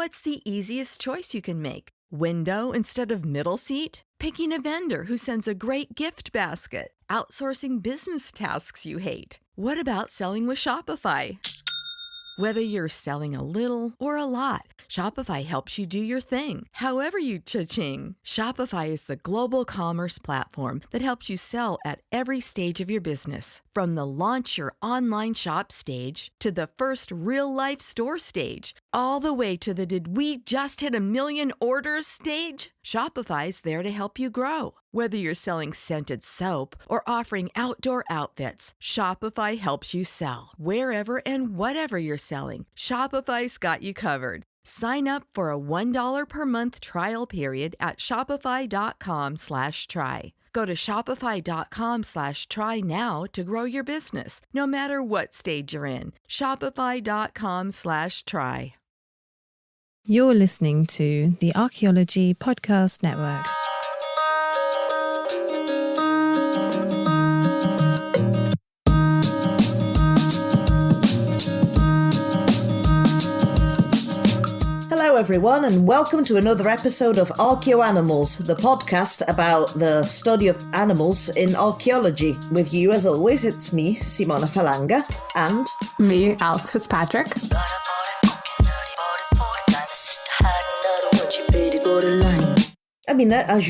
What's the easiest choice you can make? Window instead of middle seat? Picking a vendor who sends a great gift basket? Outsourcing business tasks you hate? What about selling with Shopify? Whether you're selling a little or a lot, Shopify helps you do your thing, however you cha-ching. Shopify is the global commerce platform that helps you sell at every stage of your business. From the launch your online shop stage to the first real-life store stage, all the way to the did we just hit a million orders stage. Shopify's there to help you grow. Whether you're selling scented soap or offering outdoor outfits, Shopify helps you sell. Wherever and whatever you're selling, Shopify's got you covered. Sign up for a $1 per month trial period at shopify.com/try. Go to shopify.com/try now to grow your business, no matter what stage you're in. Shopify.com/try. You're listening to the Archaeology Podcast Network. Hello everyone and welcome to another episode of ArchaeoAnimals, the podcast about the study of animals in archaeology. With you as always, it's me, Simona Falanga, and me, Alex Fitzpatrick. I mean, as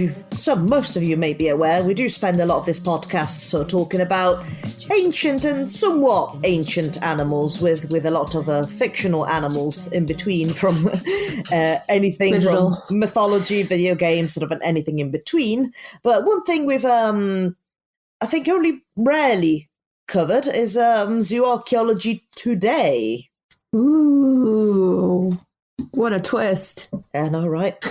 most of you may be aware, we do spend a lot of this podcast talking about ancient and somewhat ancient animals with a lot of fictional animals in between from anything Digital. From mythology, video games, sort of anything in between. But one thing we've, I think, only rarely covered is Zoorchaeology today. Ooh, what a twist. I know, right?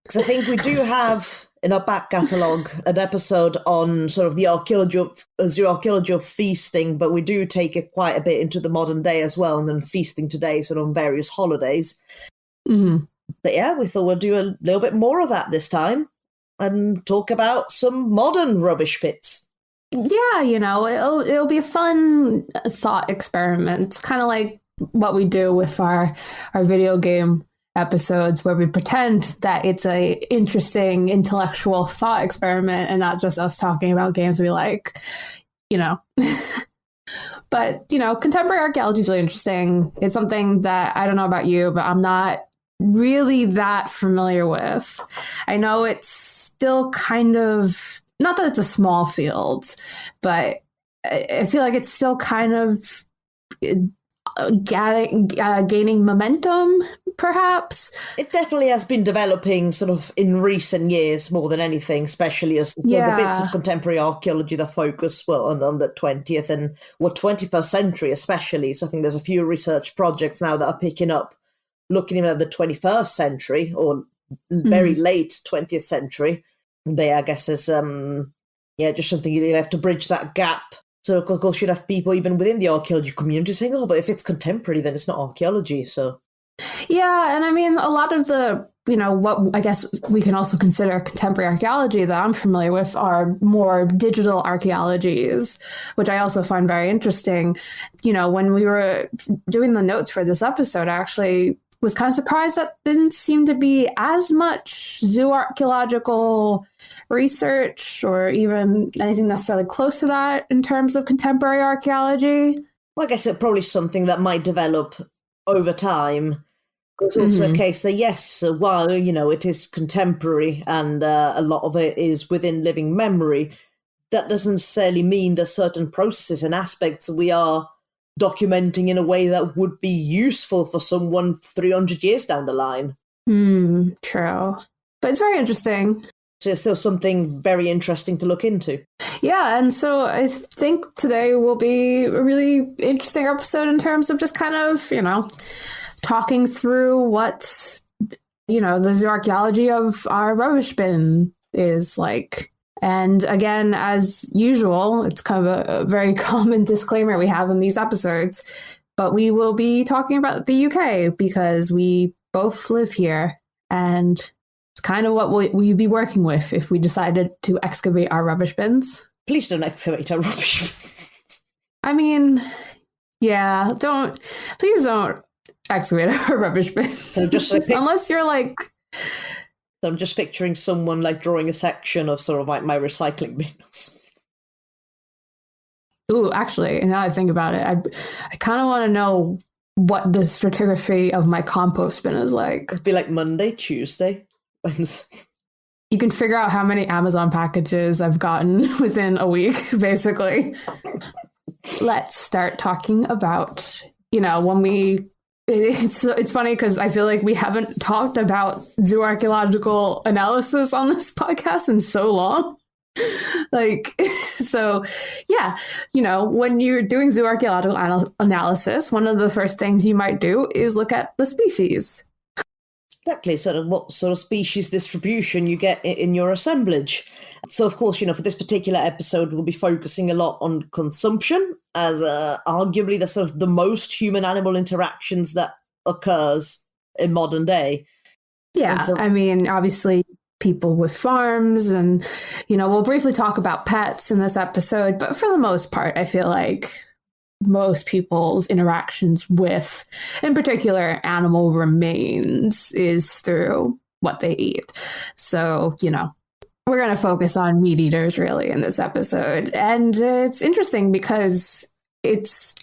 Because I think we do have in our back catalogue an episode on sort of the zooarchaeology of feasting, but we do take it quite a bit into the modern day as well, and then feasting today, sort of on various holidays. Mm-hmm. But yeah, we thought we'd do a little bit more of that this time and talk about some modern rubbish pits. Yeah, it'll be a fun thought experiment, kind of like what we do with our video game episodes, where we pretend that it's a interesting intellectual thought experiment and not just us talking about games we like, But, contemporary archaeology is really interesting. It's something that I don't know about you, but I'm not really that familiar with. I know it's still kind of, not that it's a small field, but I feel like it's still kind of gaining momentum, perhaps. It definitely has been developing sort of in recent years more than anything, especially as the bits of contemporary archaeology that focus on the 20th and 21st century especially. So I think there's a few research projects now that are picking up, looking even at the 21st century or very late 20th century. They, I guess, is just something you have to bridge that gap. So, of course, you'd have people even within the archaeology community saying, oh, but if it's contemporary, then it's not archaeology. So, yeah, and I mean, a lot of the, what I guess we can also consider contemporary archaeology that I'm familiar with are more digital archaeologies, which I also find very interesting. When we were doing the notes for this episode, I actually was kind of surprised that didn't seem to be as much zooarchaeological research or even anything necessarily close to that in terms of contemporary archaeology. Well, I guess it's probably something that might develop over time. It's also a case that, yes, while, it is contemporary and a lot of it is within living memory, that doesn't necessarily mean that certain processes and aspects we are documenting in a way that would be useful for someone 300 years down the line. True. But it's very interesting. So it's still something very interesting to look into. Yeah, and so I think today will be a really interesting episode in terms of just kind of, talking through what, the zooarchaeology of our rubbish bin is like. And again, as usual, it's kind of a very common disclaimer we have in these episodes, but we will be talking about the UK because we both live here, and it's kind of what we'd be working with if we decided to excavate our rubbish bins. Please don't excavate our rubbish bins. I mean, yeah, please don't excavate a rubbish bin. So just like, unless you're like... So I'm just picturing someone like drawing a section of sort of like my recycling bins. Ooh, actually, now I think about it, I kind of want to know what the stratigraphy of my compost bin is like. It'd be like Monday, Tuesday, Wednesday. You can figure out how many Amazon packages I've gotten within a week, basically. Let's start talking about, when we... It's funny because I feel like we haven't talked about zooarchaeological analysis on this podcast in so long. So yeah, when you're doing zooarchaeological analysis, one of the first things you might do is look at the species. Exactly, sort of what sort of species distribution you get in your assemblage. So, of course, for this particular episode, we'll be focusing a lot on consumption as arguably the most human-animal interactions that occurs in modern day. Yeah, I mean, obviously, people with farms and, we'll briefly talk about pets in this episode, but for the most part, I feel like most people's interactions with, in particular, animal remains is through what they eat. So, we're going to focus on meat eaters really in this episode. And it's interesting because it's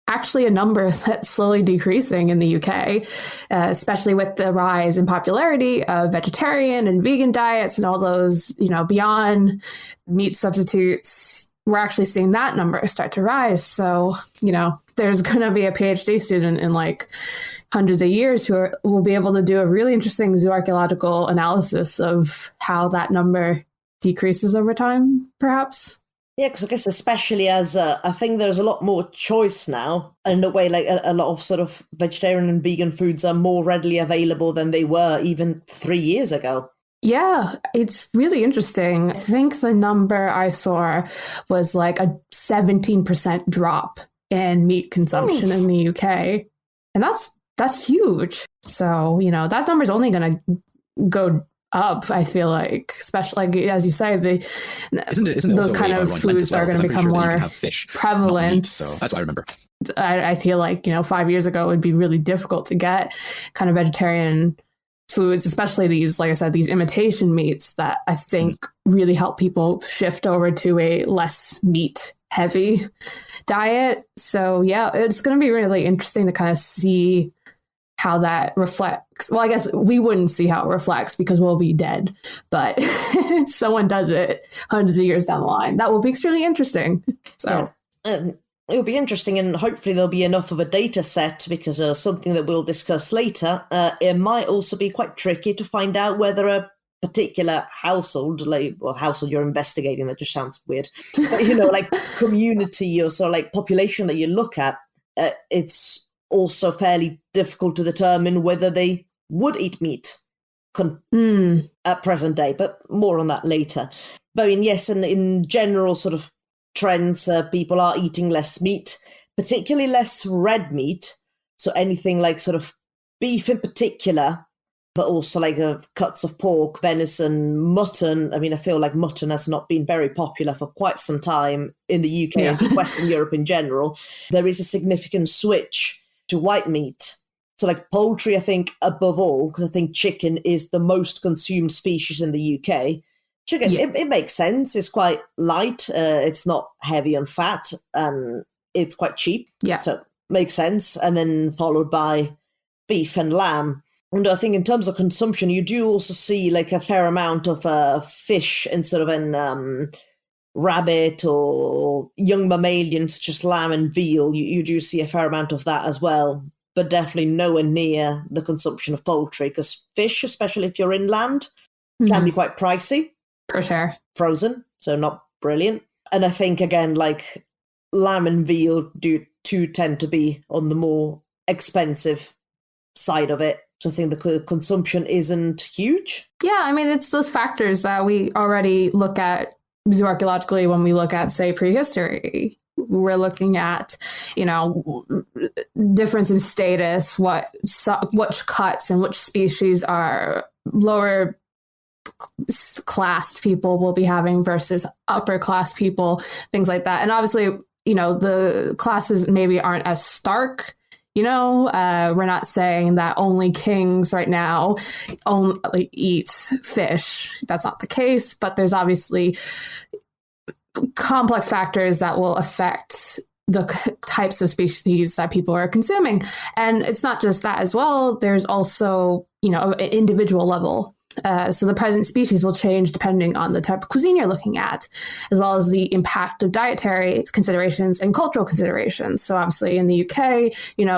actually a number that's slowly decreasing in the UK, especially with the rise in popularity of vegetarian and vegan diets and all those, beyond meat substitutes. We're actually seeing that number start to rise. So, there's going to be a PhD student in like hundreds of years who will be able to do a really interesting zooarchaeological analysis of how that number decreases over time, perhaps. Yeah, because I guess especially as I think there's a lot more choice now. And in a way, like a lot of sort of vegetarian and vegan foods are more readily available than they were even 3 years ago. Yeah, it's really interesting. I think the number I saw was like a 17% drop in meat consumption in the UK. And that's huge. So, that number is only going to go up, I feel like, especially like, as you say, isn't those kind of foods are going to become more prevalent. Meat, so that's what I remember. I feel like, 5 years ago, it would be really difficult to get kind of vegetarian foods, especially these, like I said, these imitation meats that I think really help people shift over to a less meat heavy diet. So yeah, it's going to be really interesting to kind of see how that reflects. Well, I guess we wouldn't see how it reflects because we'll be dead, but if someone does it hundreds of years down the line, that will be extremely interesting. So it'll be interesting, and hopefully there'll be enough of a data set because something that we'll discuss later, it might also be quite tricky to find out whether a particular household, household you're investigating, that just sounds weird, but like community or sort of like population that you look at, it's also fairly difficult to determine whether they would eat meat at present day, but more on that later. But I mean, yes, and in general sort of trends, people are eating less meat, particularly less red meat. So anything like sort of beef in particular, but also like cuts of pork, venison, mutton. I mean, I feel like mutton has not been very popular for quite some time in the UK and Western Europe in general. There is a significant switch to white meat. So like poultry, I think above all, because I think chicken is the most consumed species in the UK. Chicken, it makes sense. It's quite light. It's not heavy on fat, and it's quite cheap. Yeah, so makes sense. And then followed by beef and lamb. And I think in terms of consumption, you do also see like a fair amount of fish and sort of an rabbit or young mammalians, just lamb and veal. You do see a fair amount of that as well, but definitely nowhere near the consumption of poultry, because fish, especially if you're inland, can be quite pricey. For sure. Frozen, so not brilliant. And I think, again, like lamb and veal do tend to be on the more expensive side of it. So I think the consumption isn't huge. Yeah, I mean, it's those factors that we already look at zooarchaeologically when we look at, say, prehistory. We're looking at, difference in status, which cuts and which species are lower class people will be having versus upper class people, things like that. And obviously, the classes maybe aren't as stark We're not saying that only kings right now only eat fish. That's not the case, but there's obviously complex factors that will affect the types of species that people are consuming. And it's not just that as well. There's also, an individual level. So the present species will change depending on the type of cuisine you're looking at, as well as the impact of dietary considerations and cultural considerations. So obviously in the UK,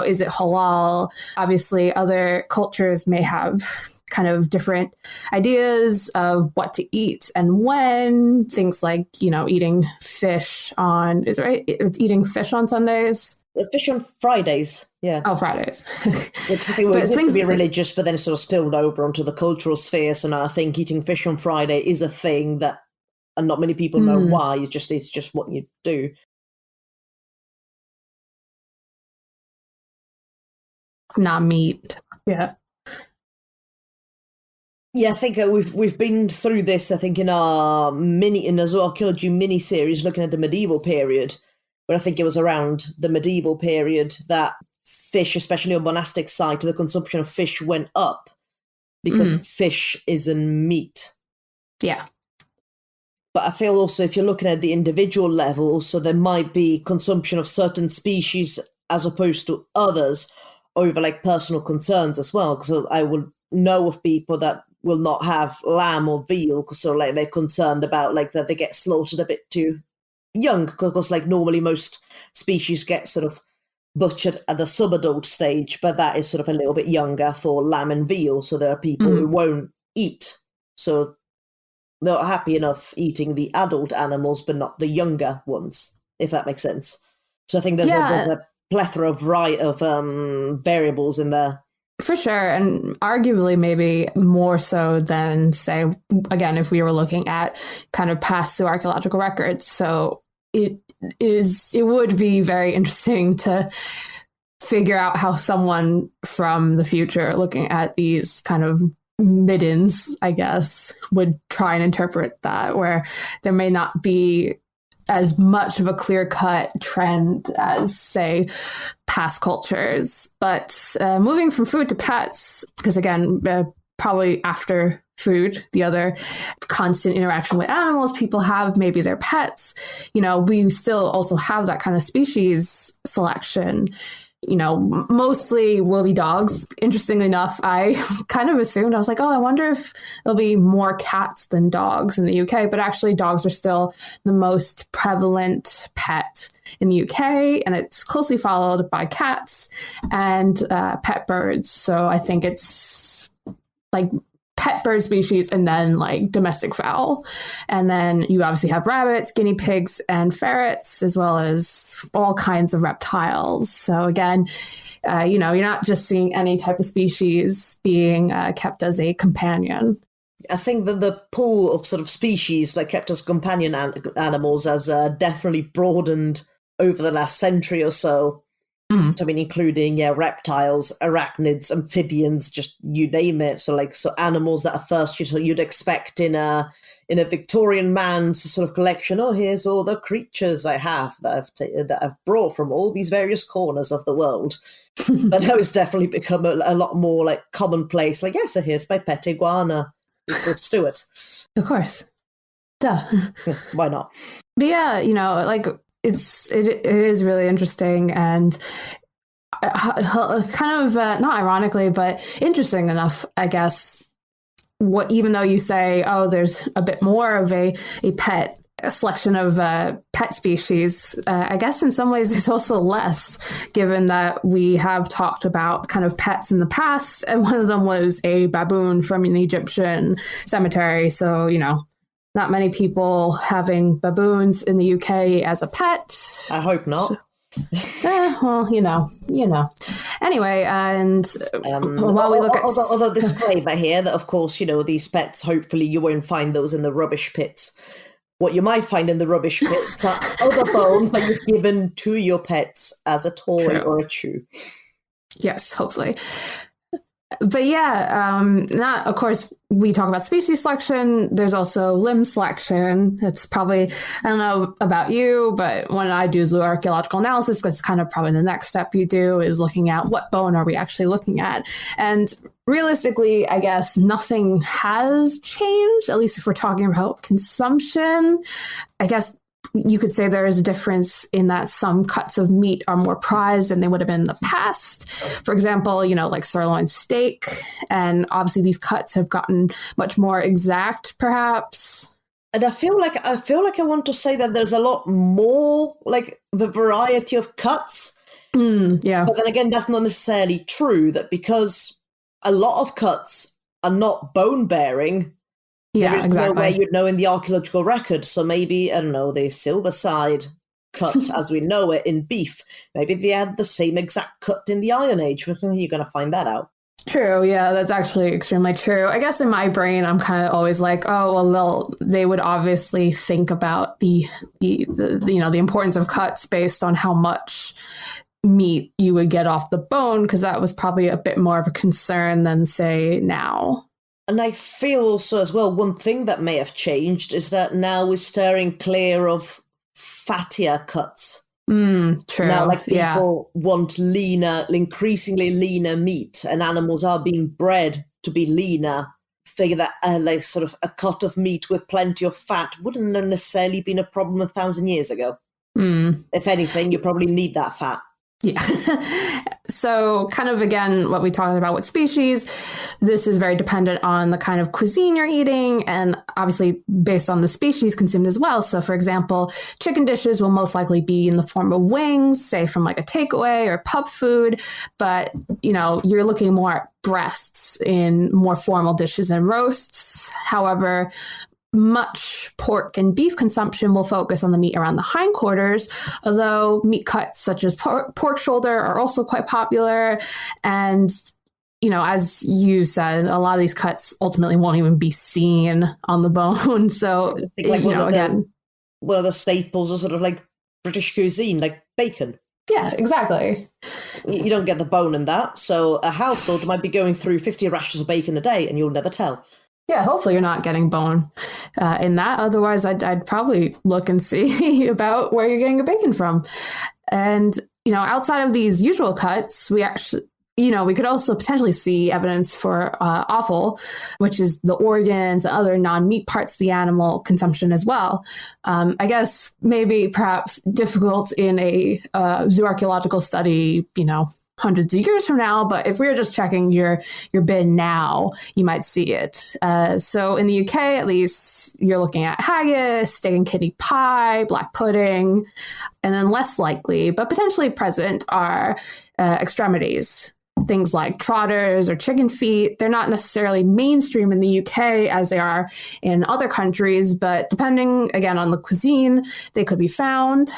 is it halal? Obviously other cultures may have kind of different ideas of what to eat and when. Things like, eating fish on, is it right? It's eating fish on Sundays. Fish on Fridays, yeah. Oh, Fridays. Because I think it was to be religious, but then it sort of spilled over onto the cultural sphere. So now I think eating fish on Friday is a thing that, and not many people know why. It's just what you do. It's not meat. Yeah. Yeah, I think we've been through this. I think in our Zoorchaeology mini series looking at the medieval period. But I think it was around the medieval period that fish, especially on monastic side, the consumption of fish went up because fish isn't meat. Yeah. But I feel also if you're looking at the individual level, so there might be consumption of certain species as opposed to others over like personal concerns as well. Because I would know of people that will not have lamb or veal because sort of like they're concerned about like that they get slaughtered a bit too young, because like normally most species get sort of butchered at the subadult stage, but that is sort of a little bit younger for lamb and veal. So there are people who won't eat. So they're happy enough eating the adult animals, but not the younger ones, if that makes sense. So I think there's a plethora of variables in there. For sure. And arguably maybe more so than, say, again, if we were looking at kind of past archaeological records. So it would be very interesting to figure out how someone from the future looking at these kind of middens, I guess, would try and interpret that, where there may not be as much of a clear-cut trend as, say, past cultures. But moving from food to pets, because again, probably after food, the other constant interaction with animals people have, maybe their pets, we still also have that kind of species selection. Mostly will be dogs. Interestingly enough, I kind of assumed, I was like, I wonder if there'll be more cats than dogs in the UK. But actually, dogs are still the most prevalent pet in the UK, and it's closely followed by cats and pet birds. So I think it's like pet bird species and then like domestic fowl. And then you obviously have rabbits, guinea pigs, and ferrets, as well as all kinds of reptiles. So again, you're not just seeing any type of species being kept as a companion. I think that the pool of sort of species like kept as companion animals has definitely broadened over the last century or so. I mean, including reptiles, arachnids, amphibians, just you name it. So animals that at first you'd expect in a Victorian man's sort of collection. Oh, here's all the creatures I have that I've brought from all these various corners of the world. But now it's definitely become a lot more like commonplace. Like, so here's my pet iguana. It's called Stewart. Of course, duh. Yeah, why not? But it is really interesting and kind of not ironically, but interesting enough, I guess. Even though you say, there's a bit more of a pet selection of pet species, I guess in some ways there's also less, given that we have talked about kind of pets in the past, and one of them was a baboon from an Egyptian cemetery. So, not many people having baboons in the UK as a pet. I hope not. Well, Anyway, and while we look at... Although disclaimer here that, of course, these pets, hopefully you won't find those in the rubbish pits. What you might find in the rubbish pits are other bones that you've given to your pets as a toy or a chew. Yes, hopefully. But not, of course, we talk about species selection, there's also limb selection. It's probably, I don't know about you, but when I do zooarchaeological analysis, that's kind of probably the next step you do, is looking at what bone are we actually looking at. And realistically, I guess nothing has changed, at least if we're talking about consumption. I guess you could say there is a difference in that some cuts of meat are more prized than they would have been in the past. For example, like sirloin steak. And obviously these cuts have gotten much more exact, perhaps. And I feel like I want to say that there's a lot more, like, the variety of cuts. Yeah. But then again, that's not necessarily true, that because a lot of cuts are not bone-bearing, yeah, there is exactly. no way you'd know in the archaeological record. So maybe, I don't know, the silver side cut as we know it in beef. Maybe they had the same exact cut in the Iron Age. You're going to find that out. True. Yeah, that's actually extremely true. I guess in my brain, I'm kind of always like, oh, well, they would obviously think about the importance of cuts based on how much meat you would get off the bone, because that was probably a bit more of a concern than, say, now. And I feel also as well, one thing that may have changed is that now we're steering clear of fattier cuts. True. Now, like, people want leaner, increasingly leaner meat, and animals are being bred to be leaner. Figure that like sort of a cut of meat with plenty of fat wouldn't have necessarily been a problem 1,000 years ago. If anything, you probably need that fat. Yeah. So kind of, again, what we talked about with species, this is very dependent on the kind of cuisine you're eating, and obviously based on the species consumed as well. So for example, chicken dishes will most likely be in the form of wings, say from like a takeaway or pub food. But, you're looking more at breasts in more formal dishes and roasts. However, much pork and beef consumption will focus on the meat around the hindquarters, although meat cuts such as pork shoulder are also quite popular. And, as you said, a lot of these cuts ultimately won't even be seen on the bone. So, again. The staples are sort of like British cuisine, like bacon. Yeah, exactly. You don't get the bone in that. So a household might be going through 50 rashers of bacon a day and you'll never tell. Yeah, hopefully you're not getting bone in that. Otherwise, I'd probably look and see about where you're getting your bacon from. And, outside of these usual cuts, we actually, we could also potentially see evidence for offal, which is the organs and other non-meat parts of the animal consumption as well. I guess maybe perhaps difficult in a zooarchaeological study, hundreds of years from now, but if we were just checking your bin now, you might see it. So in the UK, at least, you're looking at haggis, steak and kidney pie, black pudding, and then less likely, but potentially present, are extremities. Things like trotters or chicken feet. They're not necessarily mainstream in the UK as they are in other countries, but depending, again, on the cuisine, they could be found.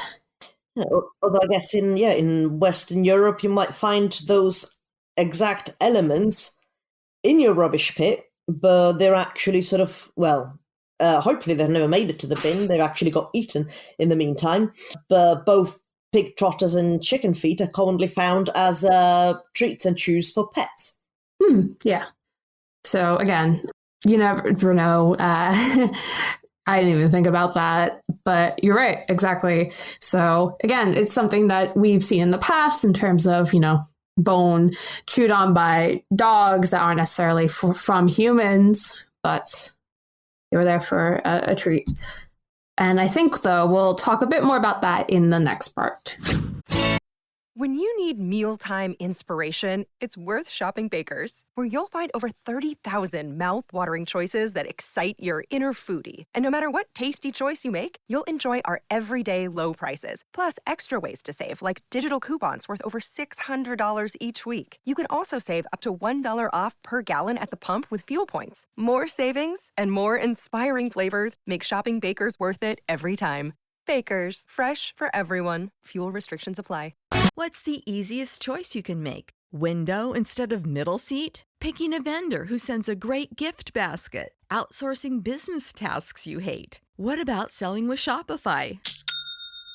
Although I guess in Western Europe, you might find those exact elements in your rubbish pit, but they're actually sort of, hopefully they've never made it to the bin. They've actually got eaten in the meantime. But both pig trotters and chicken feet are commonly found as treats and chews for pets. Yeah. So again, you never know. I didn't even think about that, but you're right. Exactly. So again, it's something that we've seen in the past in terms of, bone chewed on by dogs that aren't necessarily from humans, but they were there for a treat. And I think, though, we'll talk a bit more about that in the next part. When you need mealtime inspiration, it's worth shopping Baker's, where you'll find over 30,000 mouth-watering choices that excite your inner foodie. And no matter what tasty choice you make, you'll enjoy our everyday low prices, plus extra ways to save, like digital coupons worth over $600 each week. You can also save up to $1 off per gallon at the pump with fuel points. More savings and more inspiring flavors make shopping Baker's worth it every time. Baker's, fresh for everyone. Fuel restrictions apply. What's the easiest choice you can make? Window instead of middle seat? Picking a vendor who sends a great gift basket? Outsourcing business tasks you hate? What about selling with Shopify?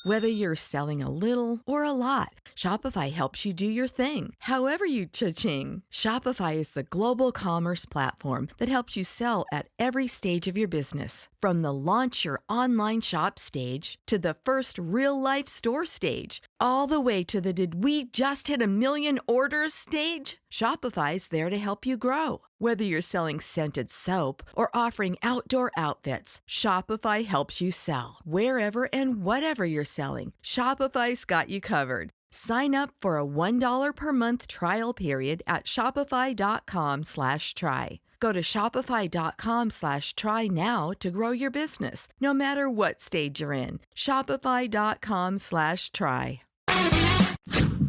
Whether you're selling a little or a lot, Shopify helps you do your thing, however you cha-ching. Shopify is the global commerce platform that helps you sell at every stage of your business. From the launch your online shop stage to the first real-life store stage, all the way to the did we just hit a million orders stage. Shopify's there to help you grow. Whether you're selling scented soap or offering outdoor outfits, Shopify helps you sell. Wherever and whatever you're selling, Shopify's got you covered. Sign up for a $1 per month trial period at shopify.com/try. Go to shopify.com/try now to grow your business, no matter what stage you're in. Shopify.com/try.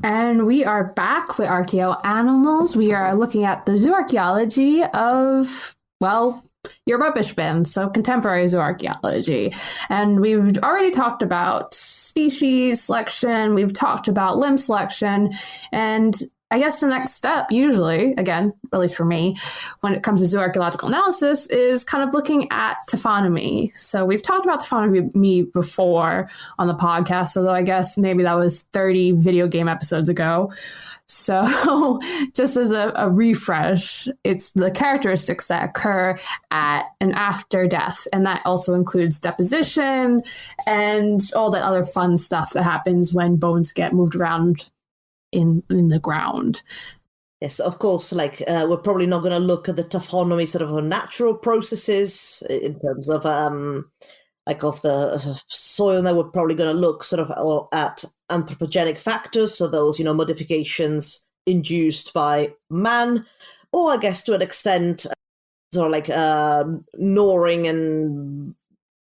And we are back with ArchaeoAnimals. We are looking at the zoorchaeology of, well, your rubbish bin, so contemporary zoorchaeology. And we've already talked about species selection, we've talked about limb selection, and I guess the next step, usually, again, at least for me, when it comes to zooarchaeological analysis, is kind of looking at taphonomy. So we've talked about taphonomy before on the podcast, although I guess maybe that was 30 video game episodes ago. So just as a refresh, it's the characteristics that occur at and after death. And that also includes deposition and all that other fun stuff that happens when bones get moved around in the ground. Yes, of course, we're probably not going to look at the taphonomy sort of natural processes in terms of of the soil. Now we're probably going to look sort of at anthropogenic factors, so those, modifications induced by man, or I guess to an extent, gnawing and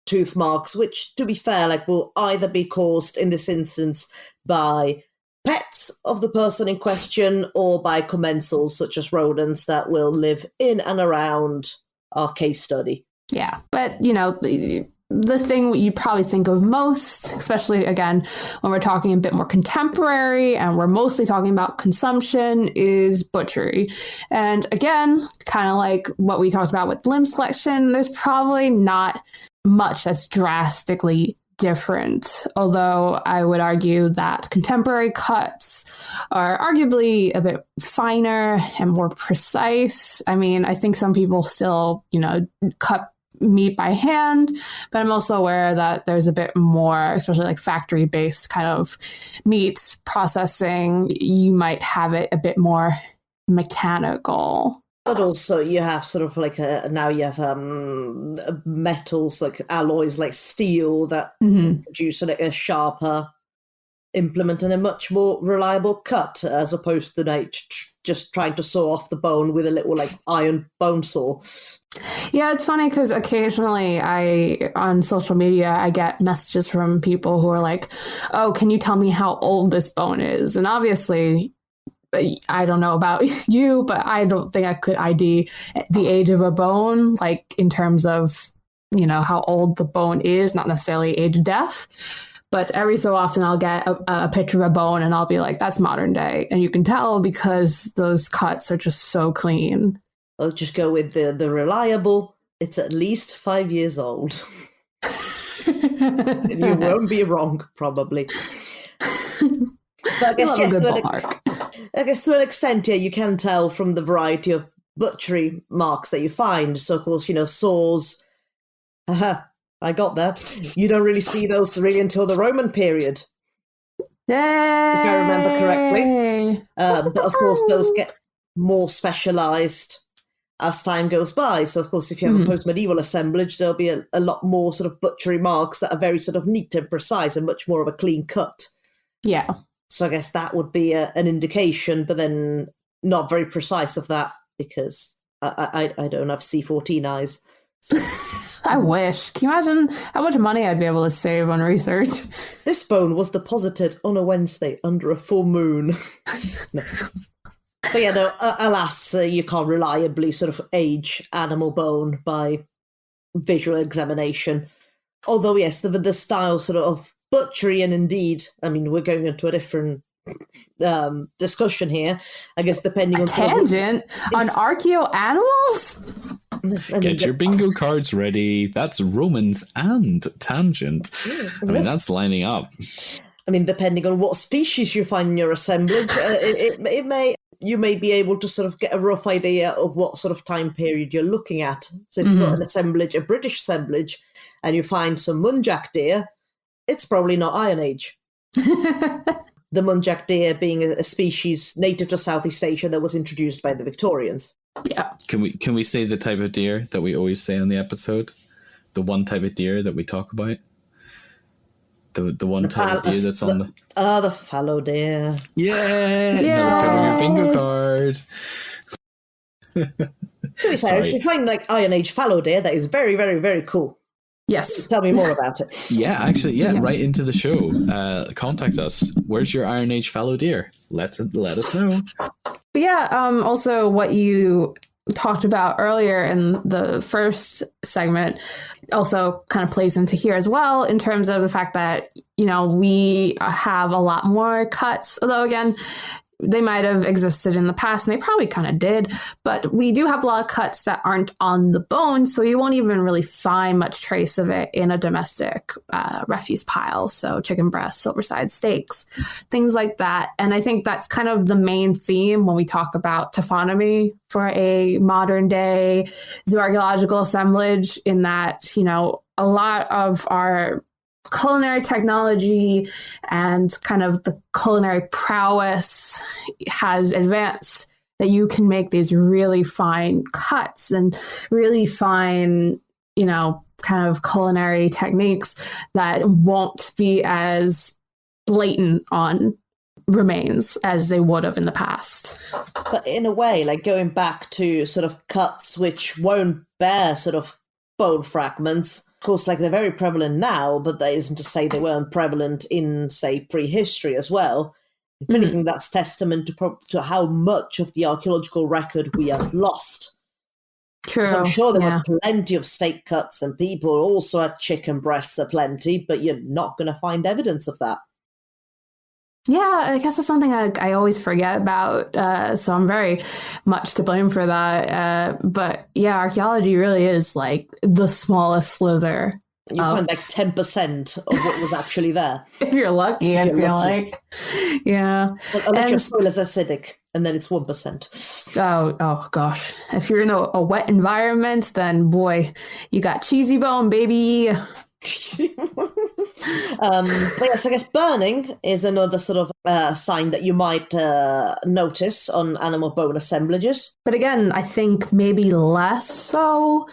tooth marks, which, to be fair, will either be caused in this instance by pets of the person in question or by commensals such as rodents that will live in and around our case study. Yeah, but the thing you probably think of most, especially again when we're talking a bit more contemporary and we're mostly talking about consumption, is butchery. And again, kind of like what we talked about with limb selection, there's probably not much that's drastically different, although I would argue that contemporary cuts are arguably a bit finer and more precise. I mean, I think some people still, cut meat by hand, but I'm also aware that there's a bit more, especially factory-based kind of meat processing, you might have it a bit more mechanical. But also you have sort of now you have metals like alloys like steel that produce a sharper implement and a much more reliable cut, as opposed to just trying to saw off the bone with a little iron bone saw. Yeah, it's funny because occasionally on social media, I get messages from people who are like, oh, can you tell me how old this bone is? And obviously, I don't know about you, but I don't think I could ID the age of a bone, in terms of, how old the bone is, not necessarily age of death. But every so often I'll get a picture of a bone and I'll be like, that's modern day. And you can tell because those cuts are just so clean. I'll just go with the reliable. It's at least 5 years old. And you won't be wrong, probably. But I guess to an extent, yeah, you can tell from the variety of butchery marks that you find. So, of course, saws. I got there. You don't really see those really until the Roman period. Yay! If I remember correctly. But, of course, those get more specialised as time goes by. So, of course, if you have a post-medieval assemblage, there'll be a lot more sort of butchery marks that are very sort of neat and precise and much more of a clean cut. Yeah. So I guess that would be an indication, but then not very precise of that because I don't have C14 eyes. So. I wish. Can you imagine how much money I'd be able to save on research? This bone was deposited on a Wednesday under a full moon. No. But yeah, no, alas, you can't reliably sort of age animal bone by visual examination. Although, yes, the style sort of butchery, and indeed, I mean, we're going into a different discussion here, I guess, depending on... Tangent on ArchaeoAnimals? Get your bingo cards ready. That's Romans and tangent. I mean, that's lining up. I mean, depending on what species you find in your assemblage, you may be able to sort of get a rough idea of what sort of time period you're looking at. So if you've got an assemblage, a British assemblage, and you find some muntjac deer, it's probably not Iron Age. The muntjac deer being a species native to Southeast Asia that was introduced by the Victorians. Yeah. Can we say the type of deer that we always say on the episode? The one type of deer that we talk about? The one type of deer that's on the... the fallow deer. Yeah! Another part of your bingo card. To be fair, if you find like Iron Age fallow deer, that is very, very, very cool. Yes. Tell me more about it. Yeah, actually, right into the show. Contact us. Where's your Iron Age fallow deer? Let us know. But yeah, also what you talked about earlier in the first segment also kind of plays into here as well, in terms of the fact that, you know, we have a lot more cuts, although again, they might have existed in the past, and they probably kind of did, but we do have a lot of cuts that aren't on the bone, so you won't even really find much trace of it in a domestic refuse pile. So chicken breasts, silverside steaks, things like that. And I think that's kind of the main theme when we talk about taphonomy for a modern day zoorchaeological assemblage, in that, you know, a lot of our culinary technology and kind of the culinary prowess has advanced, that you can make these really fine cuts and really fine, you know, kind of culinary techniques that won't be as blatant on remains as they would have in the past. But in a way, like going back to sort of cuts which won't bear sort of bone fragments, of course, like they're very prevalent now, but that isn't to say they weren't prevalent in, say, prehistory as well. If anything, that's testament to how much of the archaeological record we have lost. True. So I'm sure there were plenty of steak cuts, and people also had chicken breasts aplenty, but you're not going to find evidence of that. Yeah, I guess that's something I always forget about. So I'm very much to blame for that. But yeah, archaeology really is like the smallest slither. You find like 10% of what was actually there. If you're lucky, I feel like. Yeah. Well, unless your soil is acidic, and then it's 1%. Oh gosh. If you're in a wet environment, then boy, you got cheesy bone, baby. But yes, I guess burning is another sort of sign that you might notice on animal bone assemblages. But again, I think maybe less so.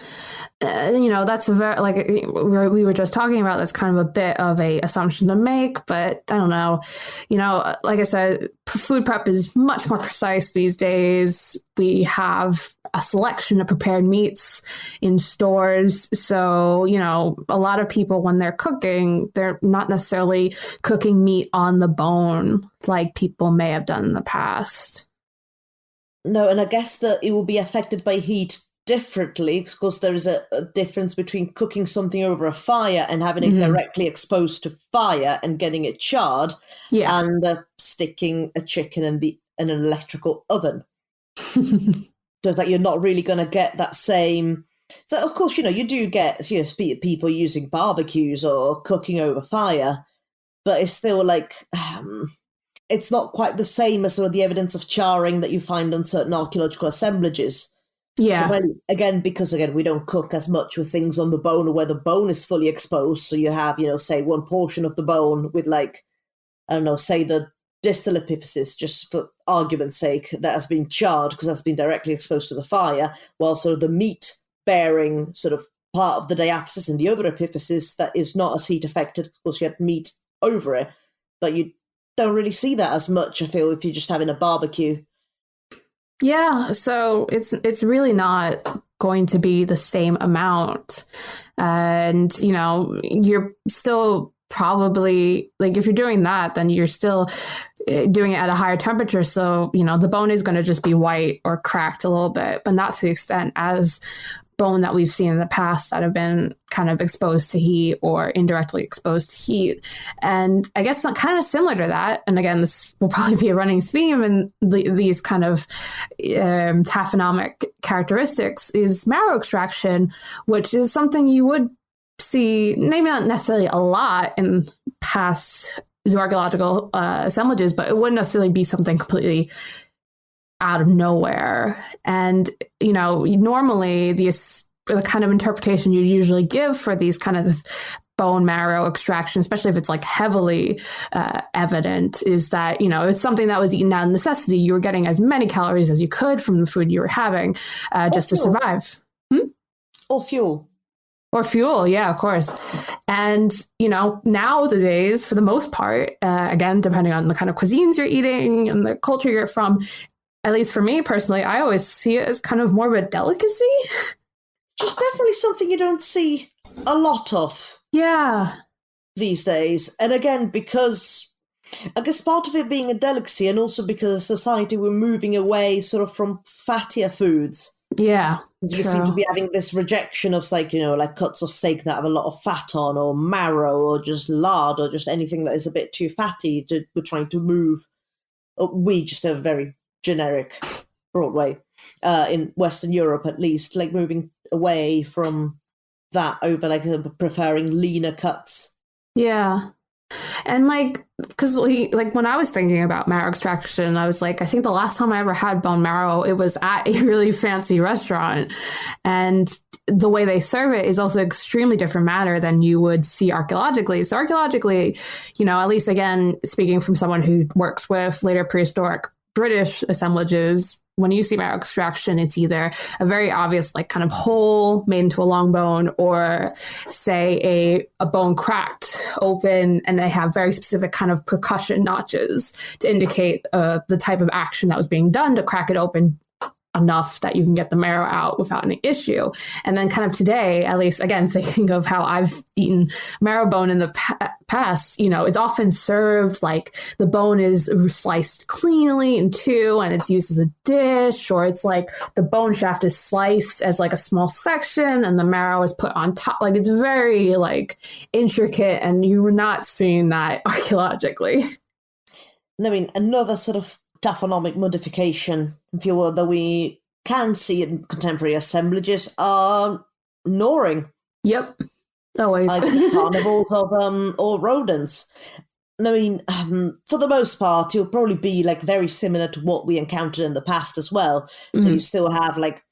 You know, that's a very, like we were just talking about, that's kind of a bit of a assumption to make, but I don't know. You know, like I said, food prep is much more precise these days. We have a selection of prepared meats in stores. So, you know, a lot of people, when they're cooking, they're not necessarily cooking meat on the bone like people may have done in the past. No, and I guess that it will be affected by heat differently, because there is a difference between cooking something over a fire and having it directly exposed to fire and getting it charred, and sticking a chicken in an electrical oven. So that you're not really going to get that same. So of course, you know, you do get, you know, people using barbecues or cooking over fire, but it's still like it's not quite the same as sort of the evidence of charring that you find on certain archaeological assemblages. Yeah. So because we don't cook as much with things on the bone or where the bone is fully exposed. So you have, you know, say one portion of the bone with, like, I don't know, say the distal epiphysis, just for argument's sake, that has been charred because that's been directly exposed to the fire, while sort of the meat bearing sort of part of the diaphysis and the other epiphysis that is not as heat affected. Of course, you had meat over it, but you don't really see that as much, I feel, if you're just having a barbecue. Yeah, so it's really not going to be the same amount. And, you know, you're still probably, like, if you're doing that, then you're still doing it at a higher temperature. So, you know, the bone is going to just be white or cracked a little bit, but not to the extent as bone that we've seen in the past that have been kind of exposed to heat or indirectly exposed to heat. And I guess kind of similar to that, and again, this will probably be a running theme in these kind of taphonomic characteristics, is marrow extraction, which is something you would see, maybe not necessarily a lot in past zoorchaeological assemblages, but it wouldn't necessarily be something completely out of nowhere. And, you know, normally the kind of interpretation you usually give for these kind of bone marrow extraction, especially if it's like heavily evident, is that, you know, it's something that was eaten out of necessity. You were getting as many calories as you could from the food you were having just to survive. Or fuel. Or fuel, yeah, of course. And, you know, nowadays, for the most part, again, depending on the kind of cuisines you're eating and the culture you're from, at least for me personally, I always see it as kind of more of a delicacy. Just definitely something you don't see a lot of. Yeah. These days. And again, because I guess part of it being a delicacy, and also because of society, we're moving away sort of from fattier foods. Yeah. We seem to be having this rejection of, like, you know, like cuts of steak that have a lot of fat on, or marrow, or just lard, or just anything that is a bit too fatty. We're trying to move. We just have a very generic, broad way, in Western Europe at least, like moving away from that over, like, preferring leaner cuts. Yeah. And like, because like when I was thinking about marrow extraction, I was like, I think the last time I ever had bone marrow, it was at a really fancy restaurant. And the way they serve it is also extremely different manner than you would see archaeologically. So archaeologically, you know, at least again, speaking from someone who works with later prehistoric British assemblages, when you see marrow extraction, it's either a very obvious, like, kind of hole made into a long bone, or say a bone cracked open, and they have very specific kind of percussion notches to indicate the type of action that was being done to crack it open enough that you can get the marrow out without any issue. And then kind of today, at least, again, thinking of how I've eaten marrow bone in the past, you know, it's often served like the bone is sliced cleanly in two and it's used as a dish, or it's like the bone shaft is sliced as like a small section and the marrow is put on top. Like, it's very like intricate, and you were not seeing that archaeologically. I mean, another sort of taphonomic modification, if you will, that we can see in contemporary assemblages are gnawing. Yep, always. Like carnivores or rodents. I mean, for the most part, it'll probably be like very similar to what we encountered in the past as well. So you still have like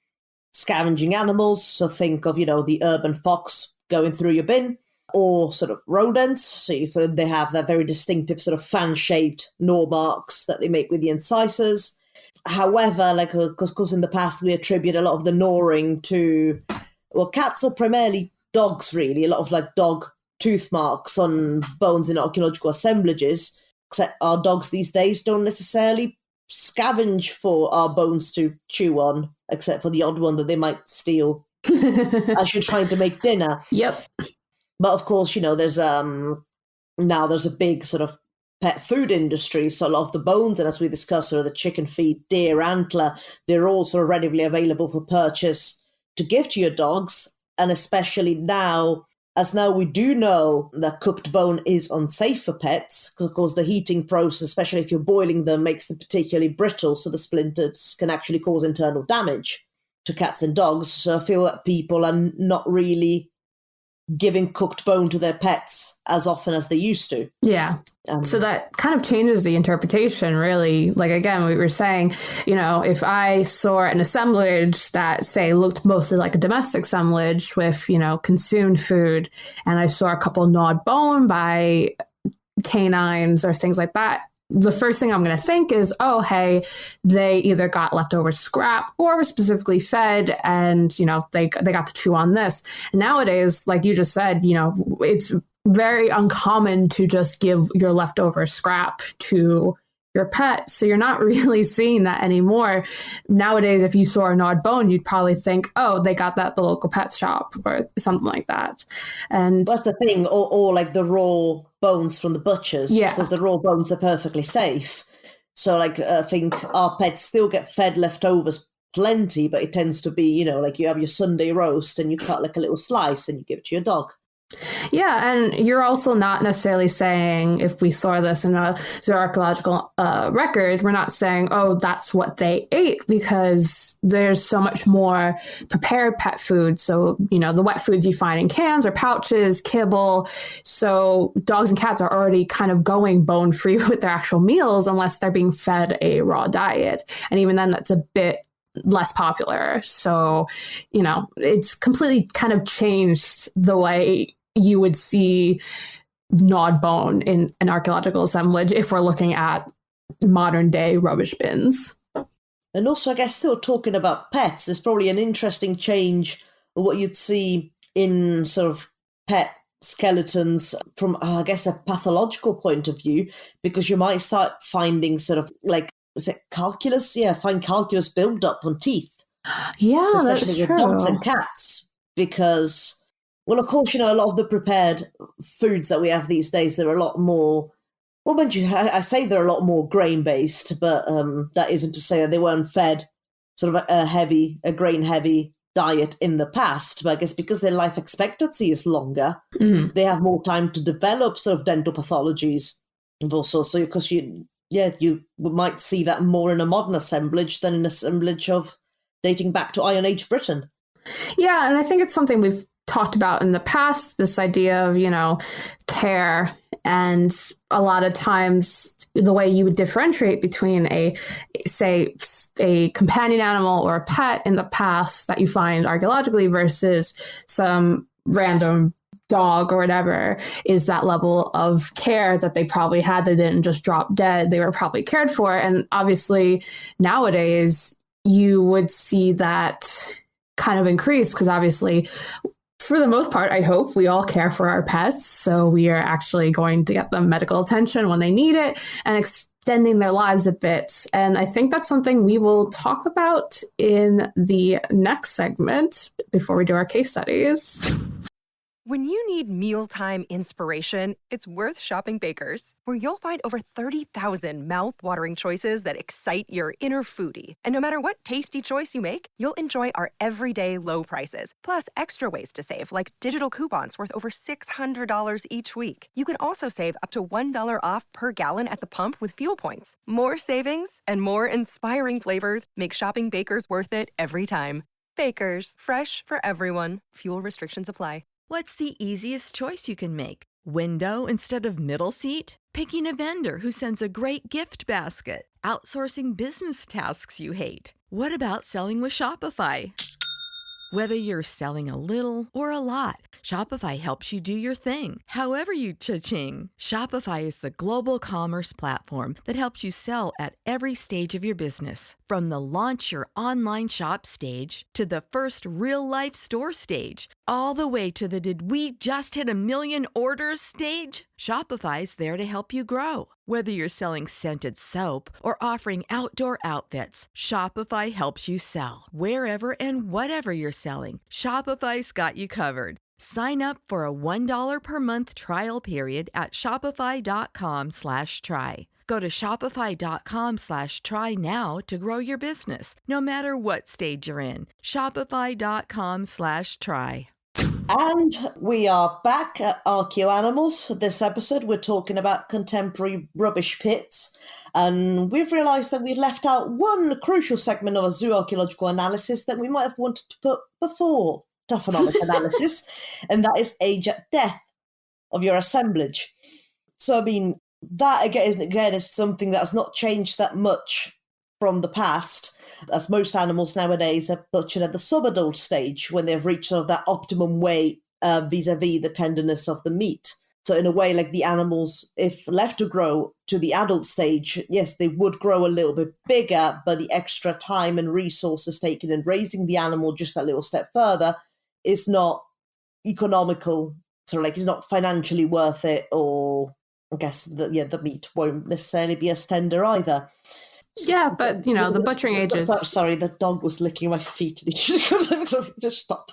scavenging animals. So think of, you know, the urban fox going through your bin, or sort of rodents. So they have that very distinctive sort of fan-shaped gnaw marks that they make with the incisors. However, like, because in the past we attribute a lot of the gnawing to, well, cats or primarily dogs, really. A lot of like dog tooth marks on bones in archaeological assemblages. Except our dogs these days don't necessarily scavenge for our bones to chew on, except for the odd one that they might steal as you're trying to make dinner. Yep. But of course, you know, there's now there's a big sort of pet food industry. So a lot of the bones, and as we discussed, sort of the chicken feet, deer antler, they're all sort of readily available for purchase to give to your dogs. And especially now, as now we do know that cooked bone is unsafe for pets, because of course the heating process, especially if you're boiling them, makes them particularly brittle. So the splinters can actually cause internal damage to cats and dogs. So I feel that people are not really giving cooked bone to their pets as often as they used to. Yeah. So that kind of changes the interpretation, really. Like, again, we were saying, you know, if I saw an assemblage that, say, looked mostly like a domestic assemblage with, you know, consumed food, and I saw a couple gnawed bone by canines or things like that, the first thing I'm going to think is, oh, hey, they either got leftover scrap or were specifically fed, and, you know, they got to chew on this. And nowadays, like you just said, you know, it's very uncommon to just give your leftover scrap to your pet. So you're not really seeing that anymore. Nowadays, if you saw a gnawed bone, you'd probably think, oh, they got that at the local pet shop or something like that. And that's the thing, or like the raw bones from the butchers. Yeah. Because the raw bones are perfectly safe. So, like, I think our pets still get fed leftovers plenty, but it tends to be, you know, like you have your Sunday roast and you cut like a little slice and you give it to your dog. Yeah, and you're also not necessarily saying, if we saw this in a zooarchaeological record, we're not saying, oh, that's what they ate, because there's so much more prepared pet food. So, you know, the wet foods you find in cans or pouches, kibble. So dogs and cats are already kind of going bone-free with their actual meals unless they're being fed a raw diet. And even then, that's a bit less popular. So, you know, it's completely kind of changed the way you would see gnawed bone in an archaeological assemblage if we're looking at modern day rubbish bins. And also, I guess, still talking about pets, there's probably an interesting change of what you'd see in sort of pet skeletons from, I guess, a pathological point of view, because you might start finding sort of like, is it calculus? Yeah, find calculus build up on teeth. Yeah, especially that's with true. dogs and cats, because, well, of course, you know, a lot of the prepared foods that we have these days, they're a lot more, well, mind you, I say they're a lot more grain-based, but that isn't to say that they weren't fed sort of a grain-heavy diet in the past. But I guess because their life expectancy is longer, they have more time to develop sort of dental pathologies. And also, so because you might see that more in a modern assemblage than an assemblage of dating back to Iron Age Britain. Yeah, and I think it's something we've talked about in the past, this idea of, you know, care. And a lot of times the way you would differentiate between a companion animal or a pet in the past that you find archaeologically versus some random dog or whatever is that level of care that they probably had. They didn't just drop dead. They were probably cared for. And obviously nowadays you would see that kind of increase, because obviously, for the most part, I hope we all care for our pets. So we are actually going to get them medical attention when they need it and extending their lives a bit. And I think that's something we will talk about in the next segment before we do our case studies. When you need mealtime inspiration, it's worth shopping Baker's, where you'll find over 30,000 mouth-watering choices that excite your inner foodie. And no matter what tasty choice you make, you'll enjoy our everyday low prices, plus extra ways to save, like digital coupons worth over $600 each week. You can also save up to $1 off per gallon at the pump with fuel points. More savings and more inspiring flavors make shopping Baker's worth it every time. Baker's, fresh for everyone. Fuel restrictions apply. What's the easiest choice you can make? Window instead of middle seat? Picking a vendor who sends a great gift basket? Outsourcing business tasks you hate? What about selling with Shopify? Whether you're selling a little or a lot, Shopify helps you do your thing, however you cha-ching. Shopify is the global commerce platform that helps you sell at every stage of your business. From the launch your online shop stage to the first real-life store stage, all the way to the did we just hit 1 million orders stage. Shopify's there to help you grow. Whether you're selling scented soap or offering outdoor outfits, Shopify helps you sell. Wherever and whatever you're selling, Shopify's got you covered. Sign up for a $1 per month trial period at shopify.com/try. Go to shopify.com/try now to grow your business, no matter what stage you're in. Shopify.com/try. And we are back at ArchaeoAnimals. This episode, we're talking about contemporary rubbish pits. And we've realised that we left out one crucial segment of a zooarchaeological analysis that we might have wanted to put before taphonomic analysis, and that is age at death of your assemblage. So, I mean, that again is something that has not changed that much from the past, as most animals nowadays are butchered at the subadult stage when they've reached sort of that optimum weight vis-a-vis the tenderness of the meat. So in a way, like the animals, if left to grow to the adult stage, yes, they would grow a little bit bigger, but the extra time and resources taken in raising the animal just that little step further is not economical, sort of like it's not financially worth it, or I guess the meat won't necessarily be as tender either. Yeah, but you know, the butchering ages. Sorry, the dog was licking my feet. Just stop.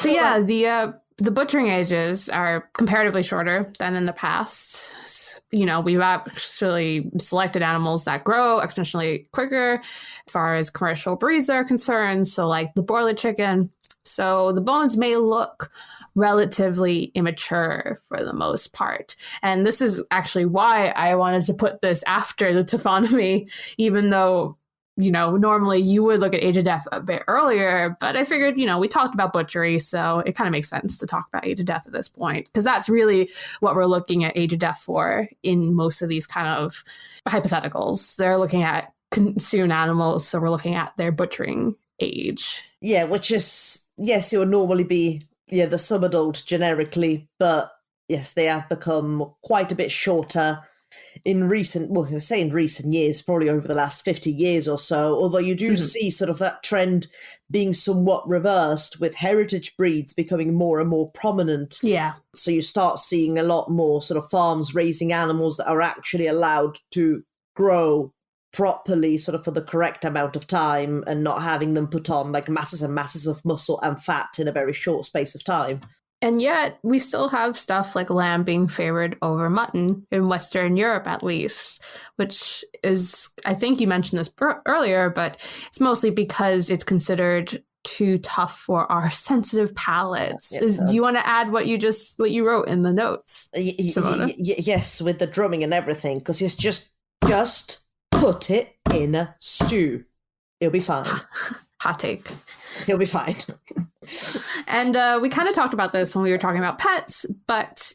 But yeah, the the butchering ages are comparatively shorter than in the past. We've actually selected animals that grow exponentially quicker as far as commercial breeds are concerned. So like the broiler chicken. So the bones may look relatively immature for the most part. And this is actually why I wanted to put this after the taphonomy, even though normally you would look at age of death a bit earlier, but I figured, we talked about butchery, so it kind of makes sense to talk about age of death at this point, because that's really what we're looking at age of death for in most of these kind of hypotheticals. They're looking at consumed animals, so we're looking at their butchering age. Yeah, which is, yes, it would normally be, the subadult generically, but yes, they have become quite a bit shorter in recent years, probably over the last 50 years or so, although you do see sort of that trend being somewhat reversed with heritage breeds becoming more and more prominent. Yeah. So you start seeing a lot more sort of farms raising animals that are actually allowed to grow properly sort of for the correct amount of time and not having them put on like masses and masses of muscle and fat in a very short space of time. And yet we still have stuff like lamb being favored over mutton in Western Europe, at least, which is, I think you mentioned this earlier, but it's mostly because it's considered too tough for our sensitive palates. Do you want to add what you wrote in the notes, Simona? Yes, with the drumming and everything, because it's just put it in a stew. It'll be fine. Hot take. He'll be fine. And we kind of talked about this when we were talking about pets, but,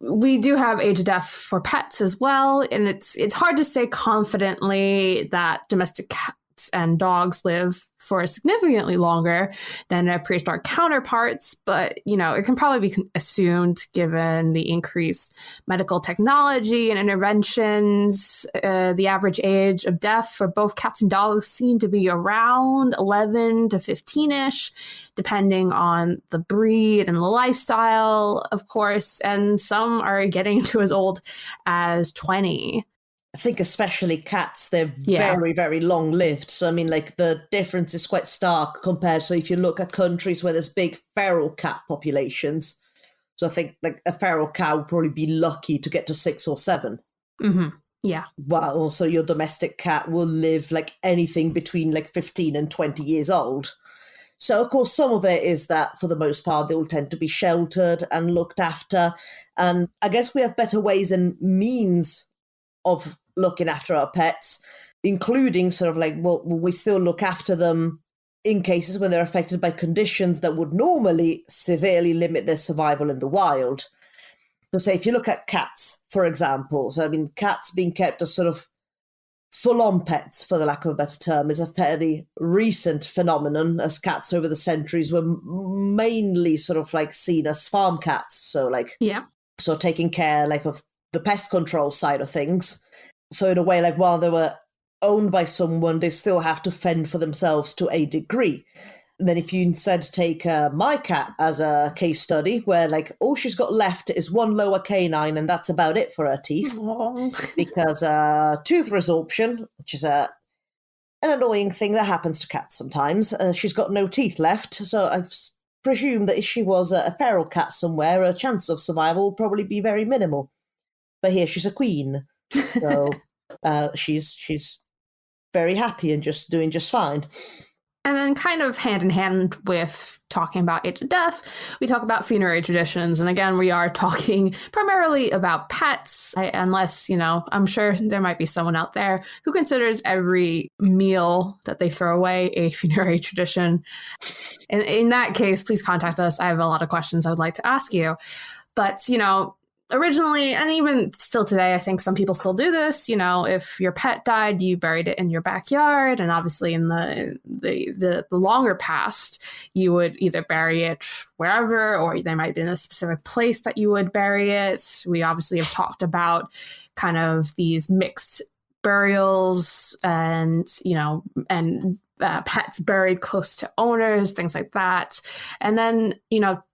we do have age of death for pets as well. And it's hard to say confidently that domestic cats and dogs live for significantly longer than their prehistoric counterparts, but it can probably be assumed given the increased medical technology and interventions. The average age of death for both cats and dogs seem to be around 11 to 15-ish, depending on the breed and the lifestyle, of course, and some are getting to as old as 20. I think especially cats, they're very, very long-lived. So, I mean, like, the difference is quite stark compared. So if you look at countries where there's big feral cat populations, so I think, like, a feral cow would probably be lucky to get to 6 or 7. Mm-hmm. Yeah. While also your domestic cat will live, like, anything between, like, 15 and 20 years old. So, of course, some of it is that, for the most part, they will tend to be sheltered and looked after. And I guess we have better ways and means of looking after our pets, including sort of like, well, we still look after them in cases when they're affected by conditions that would normally severely limit their survival in the wild. So say if you look at cats, for example, so I mean, cats being kept as sort of full-on pets, for the lack of a better term, is a fairly recent phenomenon, as cats over the centuries were mainly sort of like seen as farm cats. So like, so taking care like of the pest control side of things. So in a way, like while they were owned by someone, they still have to fend for themselves to a degree. And then if you instead take my cat as a case study, where like all she's got left is one lower canine, and that's about it for her teeth. Because tooth resorption, which is an annoying thing that happens to cats sometimes, she's got no teeth left. So I presume that if she was a feral cat somewhere, her chance of survival would probably be very minimal. But here she's a queen. So she's very happy and just doing just fine. And then kind of hand in hand with talking about age of death, we talk about funerary traditions. And again, we are talking primarily about pets, unless, I'm sure there might be someone out there who considers every meal that they throw away a funerary tradition. And in that case, please contact us. I have a lot of questions I would like to ask you. But, originally, and even still today, I think some people still do this. If your pet died, you buried it in your backyard, and obviously in the longer past, you would either bury it wherever, or there might be in a specific place that you would bury it. We obviously have talked about kind of these mixed burials and pets buried close to owners, things like that. And then,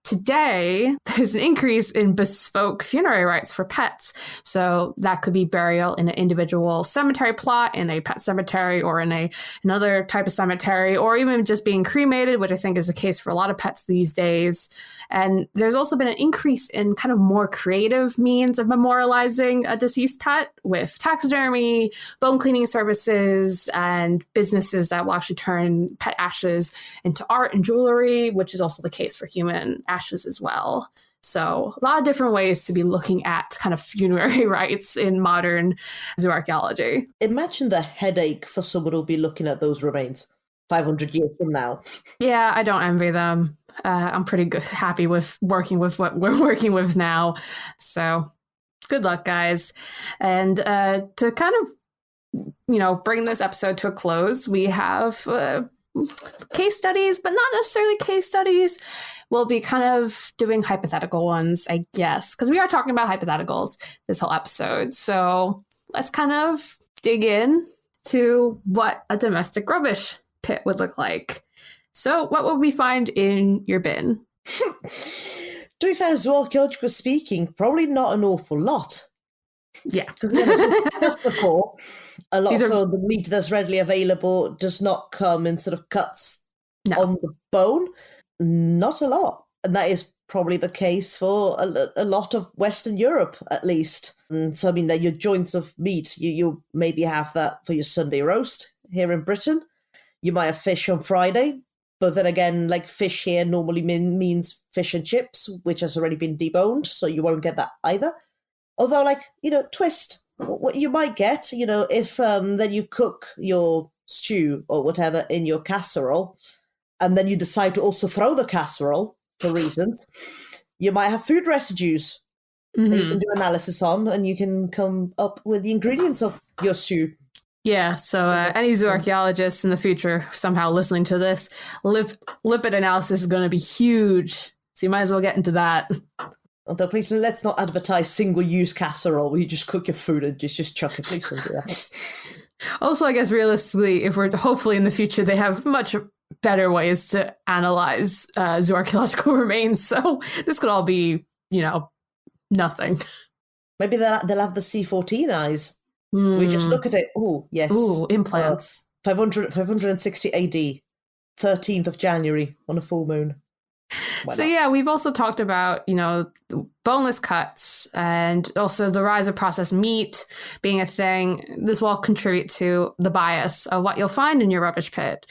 today there's an increase in bespoke funerary rites for pets. So that could be burial in an individual cemetery plot, in a pet cemetery, or in another type of cemetery, or even just being cremated, which I think is the case for a lot of pets these days. And there's also been an increase in kind of more creative means of memorializing a deceased pet, with taxidermy, bone cleaning services, and businesses that will actually turn pet ashes into art and jewelry, which is also the case for human ashes as well. So a lot of different ways to be looking at kind of funerary rites in modern zooarchaeology. Imagine the headache for someone who'll be looking at those remains 500 years from now. Yeah, I don't envy them. I'm pretty happy with working with what we're working with now. So good luck, guys. And to kind of, bring this episode to a close, we have case studies, but not necessarily case studies. We'll be kind of doing hypothetical ones, I guess, because we are talking about hypotheticals this whole episode. So let's kind of dig in to what a domestic rubbish pit would look like. So what would we find in your bin? To be fair, zoologically speaking, probably not an awful lot. Yeah. Just before, a lot of the meat that's readily available does not come in sort of cuts on the bone. Not a lot. And that is probably the case for a lot of Western Europe, at least. So, I mean, your joints of meat, you maybe have that for your Sunday roast here in Britain. You might have fish on Friday. But then again, like, fish here normally means fish and chips, which has already been deboned, so you won't get that either. Although, like, twist, what you might get, if then you cook your stew or whatever in your casserole, and then you decide to also throw the casserole for reasons, you might have food residues that you can do analysis on, and you can come up with the ingredients of your stew. Yeah, so any zooarchaeologists in the future somehow listening to this, lipid analysis is going to be huge. So you might as well get into that. Although, please, let's not advertise single-use casserole where you just cook your food and just chuck it. Please don't do that. Also, I guess realistically, if we're hopefully in the future, they have much better ways to analyze zooarchaeological remains. So this could all be, nothing. Maybe they'll have the C14 eyes. We just look at it. Oh, yes. Ooh, implants. 560 AD, 13th of January on a full moon. So yeah, we've also talked about, boneless cuts and also the rise of processed meat being a thing. This will all contribute to the bias of what you'll find in your rubbish pit.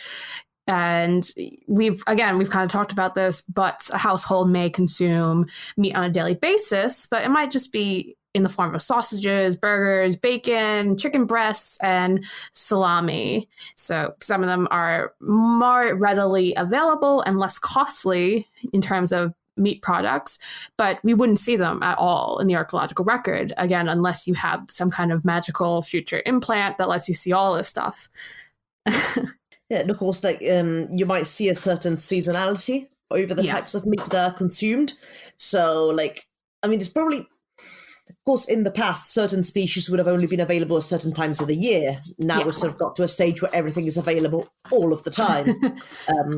And we've kind of talked about this, but a household may consume meat on a daily basis, but it might just be in the form of sausages, burgers, bacon, chicken breasts, and salami. So some of them are more readily available and less costly in terms of meat products, but we wouldn't see them at all in the archaeological record, again, unless you have some kind of magical future implant that lets you see all this stuff. Yeah, and of course, like you might see a certain seasonality over the types of meat that are consumed. So, like, I mean, there's probably... Of course, in the past, certain species would have only been available at certain times of the year. Now we've sort of got to a stage where everything is available all of the time.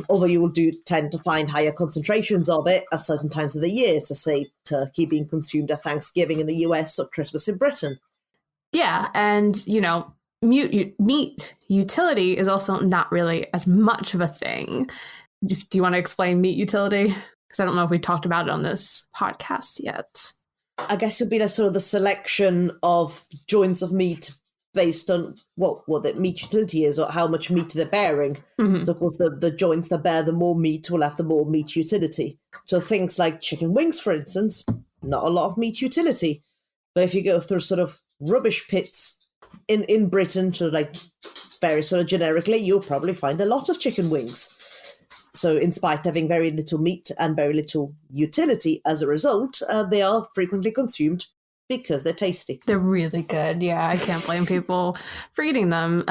Although you will tend to find higher concentrations of it at certain times of the year. So say turkey being consumed at Thanksgiving in the US or Christmas in Britain. Yeah, and, meat utility is also not really as much of a thing. Do you want to explain meat utility? Because I don't know if we talked about it on this podcast yet. I guess it would be the sort of the selection of joints of meat based on what the meat utility is or how much meat they're bearing. So of course, the joints that bear the more meat will have the more meat utility. So things like chicken wings, for instance, not a lot of meat utility. But if you go through sort of rubbish pits in Britain, sort of like very sort of generically, you'll probably find a lot of chicken wings. So in spite of having very little meat and very little utility as a result, they are frequently consumed because they're tasty. They're really good. Yeah, I can't blame people for eating them.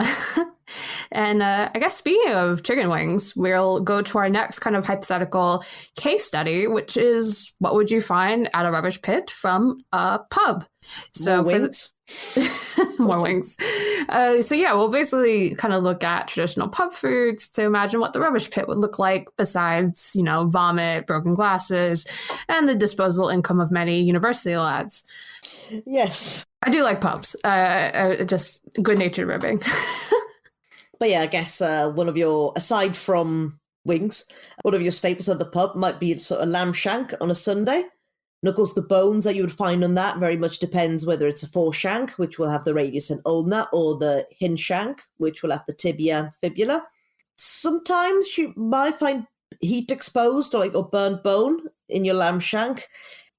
And I guess speaking of chicken wings, we'll go to our next kind of hypothetical case study, which is what would you find at a rubbish pit from a pub? So more wings. More wings. So yeah, we'll basically kind of look at traditional pub foods to imagine what the rubbish pit would look like besides, vomit, broken glasses, and the disposable income of many university lads. Yes. I do like pubs. Just good-natured ribbing. But yeah, I guess aside from wings, one of your staples at the pub might be sort of lamb shank on a Sunday. And of course, the bones that you would find on that very much depends whether it's a foreshank, which will have the radius and ulna, or the hin shank, which will have the tibia and fibula. Sometimes you might find heat exposed or burnt bone in your lamb shank.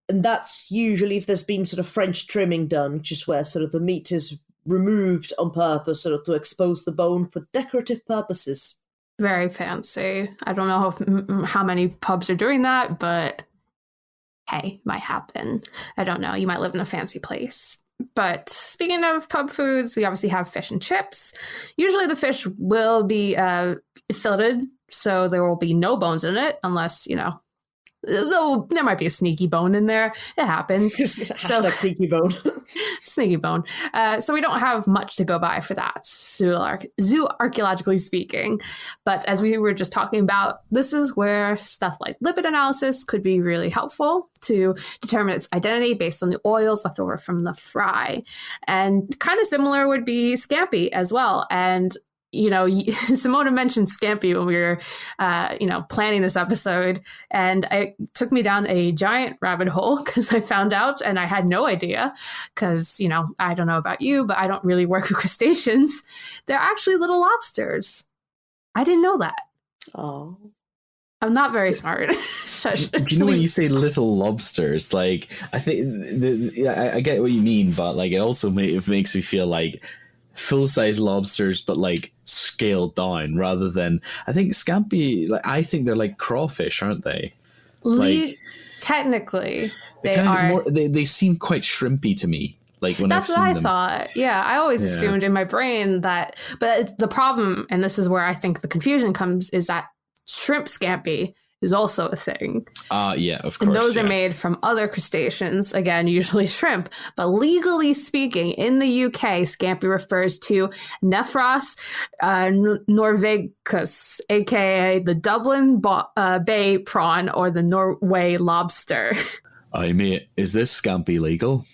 And that's usually if there's been sort of French trimming done, which is where sort of the meat is removed on purpose sort of to expose the bone for decorative purposes. Very fancy. I don't know how many pubs are doing that, but hey, might happen. I don't know. You might live in a fancy place. But speaking of pub foods, we obviously have fish and chips. Usually the fish will be filleted, so there will be no bones in it unless, though there might be a sneaky bone in there. It happens. So sneaky bone. Sneaky bone. So we don't have much to go by for that, zooarchaeologically speaking. But as we were just talking about, this is where stuff like lipid analysis could be really helpful to determine its identity based on the oils left over from the fry. And kind of similar would be scampi as well. And Simona mentioned scampi when we were, planning this episode, and it took me down a giant rabbit hole because I found out, and I had no idea because, I don't know about you, but I don't really work with crustaceans. They're actually little lobsters. I didn't know that. Oh. I'm not very smart. Do you know when you say little lobsters? Like, I think I get what you mean, but like it also it makes me feel like full-size lobsters, but like scaled down rather than, I think scampi, like I think they're like crawfish, aren't they? Like technically they kind of are more, they seem quite shrimpy to me. Like when that's I've seen what I them. thought. Yeah, I always assumed in my brain that, but the problem, and this is where I think the confusion comes, is that shrimp scampi is also a thing. Yeah, of course. And those are made from other crustaceans, again, usually shrimp. But legally speaking, in the UK, scampi refers to Nephros norvegicus, aka the Dublin Bay prawn or the Norway lobster. Aye, mate, is this scampi legal?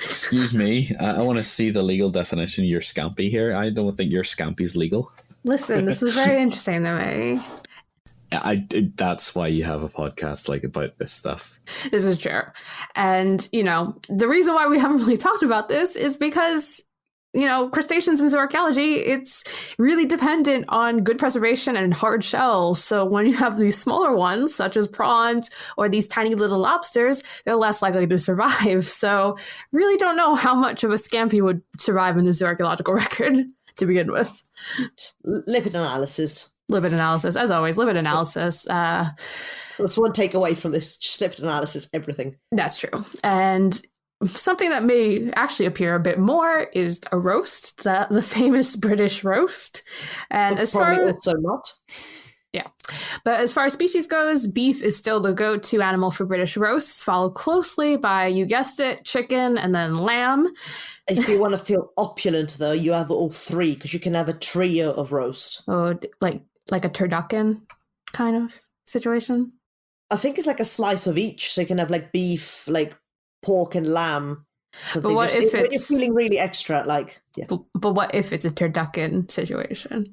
Excuse me, I want to see the legal definition of your scampi here. I don't think your scampi's legal. Listen, this was very interesting to me. That's why you have a podcast like about this stuff. This is true. And, the reason why we haven't really talked about this is because, crustaceans and zooarchaeology, it's really dependent on good preservation and hard shells. So when you have these smaller ones, such as prawns or these tiny little lobsters, they're less likely to survive. So really don't know how much of a scampi would survive in the zooarchaeological record to begin with. Lipid analysis. Lipid analysis, as always, lipid analysis. That's one takeaway from this, just lipid analysis, everything. That's true. And something that may actually appear a bit more is a roast, the famous British roast. And but as far as also not. Yeah. But as far as species goes, beef is still the go-to animal for British roasts, followed closely by, you guessed it, chicken and then lamb. If you want to feel opulent, though, you have all three, because you can have a trio of roast. Oh, like a turducken kind of situation? I think it's like a slice of each, so you can have like beef, like pork and lamb. But what if when you're feeling really extra, like, yeah. But what if it's a turducken situation?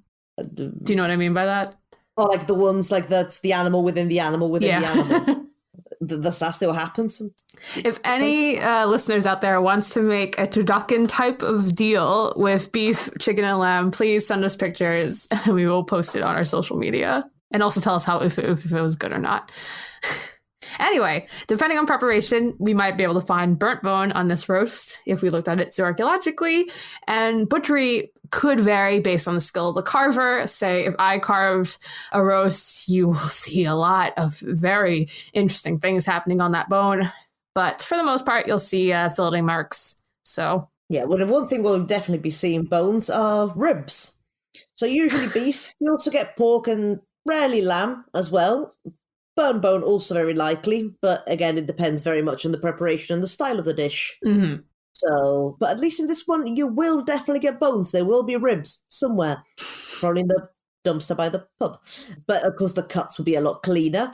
Do you know what I mean by that? Or like the ones like that's the animal within the animal within the animal. That still happens. If any listeners out there wants to make a turducken type of deal with beef, chicken, and lamb, please send us pictures and we will post it on our social media. And also tell us if it was good or not. Anyway, depending on preparation, we might be able to find burnt bone on this roast if we looked at it zooarchaeologically. And butchery could vary based on the skill of the carver. Say, if I carved a roast, you will see a lot of very interesting things happening on that bone. But for the most part, you'll see filleting marks. So yeah, well, one thing we'll definitely be seeing bones are ribs. So usually beef. You also get pork and rarely lamb as well. Burnt bone also very likely, but again, it depends very much on the preparation and the style of the dish. Mm-hmm. So, but at least in this one, you will definitely get bones. There will be ribs somewhere, probably in the dumpster by the pub. But of course, the cuts will be a lot cleaner.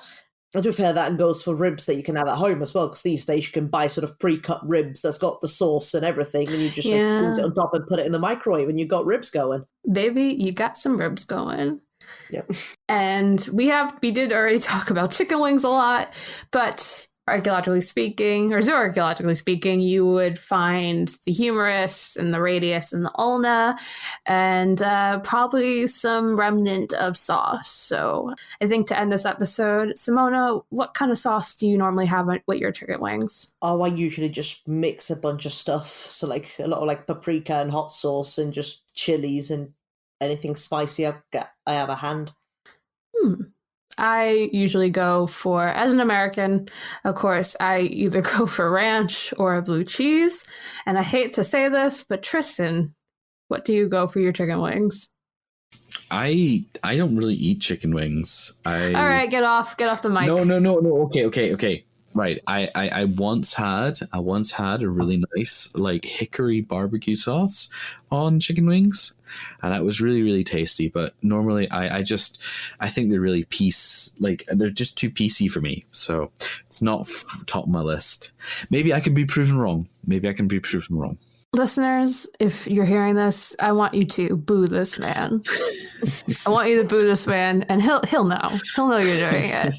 And to be fair, that goes for ribs that you can have at home as well, because these days you can buy sort of pre-cut ribs that's got the sauce and everything, and you just squeeze it on top and put it in the microwave, and you got ribs going. Baby, you got some ribs going. Yep. And we did already talk about chicken wings a lot, but archaeologically speaking, or zoorchaeologically speaking, you would find the humerus and the radius and the ulna, and probably some remnant of sauce. So I think to end this episode, Simona, what kind of sauce do you normally have with your chicken wings? Oh, I usually just mix a bunch of stuff. So like a lot of like paprika and hot sauce and just chilies and anything spicy I have a hand. I usually go for, as an American, of course, I either go for ranch or a blue cheese. And I hate to say this, but Tristan, what do you go for your chicken wings? I don't really eat chicken wings. All right, get off the mic. No. Okay. Right. I once had a really nice like hickory barbecue sauce on chicken wings, and that was really, really tasty. But normally I think they're really they're just too PC for me. So it's not top of my list. Maybe I can be proven wrong. Listeners, if you're hearing this, I want you to boo this man. I want you to boo this man, and he'll know. He'll know you're doing it.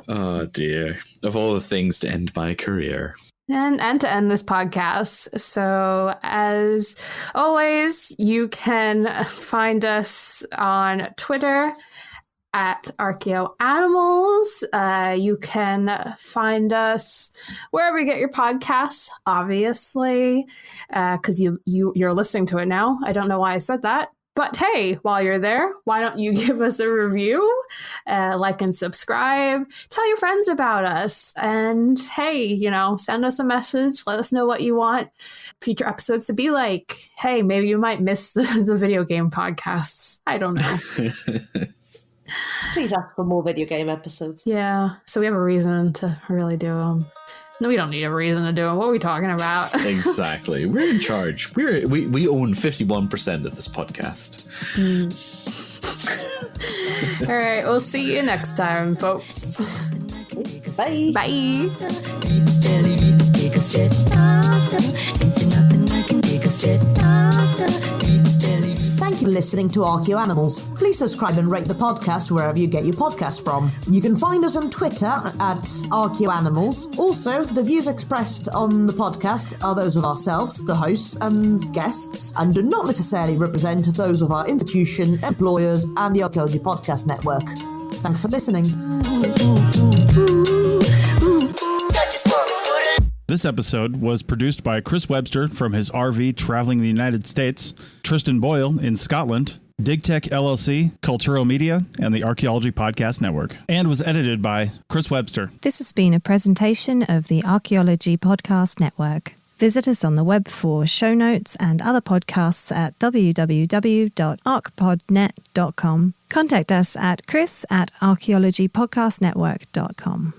Oh dear! Of all the things to end my career. And to end this podcast. So as always, you can find us on Twitter at ArchaeoAnimals. You can find us wherever you get your podcasts, obviously, because you're listening to it now. I don't know why I said that. But hey, while you're there, why don't you give us a review, like and subscribe, tell your friends about us, and hey, send us a message, let us know what you want future episodes to be like. Hey, maybe you might miss the video game podcasts. I don't know. Please ask for more video game episodes. Yeah, so we have a reason to really do them. No, we don't need a reason to do them. What are we talking about? Exactly. We're in charge. We own 51% of this podcast. All right, we'll see you next time, folks. Bye. Bye. Thank you for listening to ArchaeoAnimals. Please subscribe and rate the podcast wherever you get your podcast from. You can find us on Twitter at ArchaeoAnimals. Also, the views expressed on the podcast are those of ourselves, the hosts and guests, and do not necessarily represent those of our institution, employers, and the Archaeology Podcast Network. Thanks for listening. This episode was produced by Chris Webster from his RV traveling the United States, Tristan Boyle in Scotland, DigTech LLC, Cultural Media, and the Archaeology Podcast Network, and was edited by Chris Webster. This has been a presentation of the Archaeology Podcast Network. Visit us on the web for show notes and other podcasts at www.archpodnet.com. Contact us at chris@archaeologypodcastnetwork.com.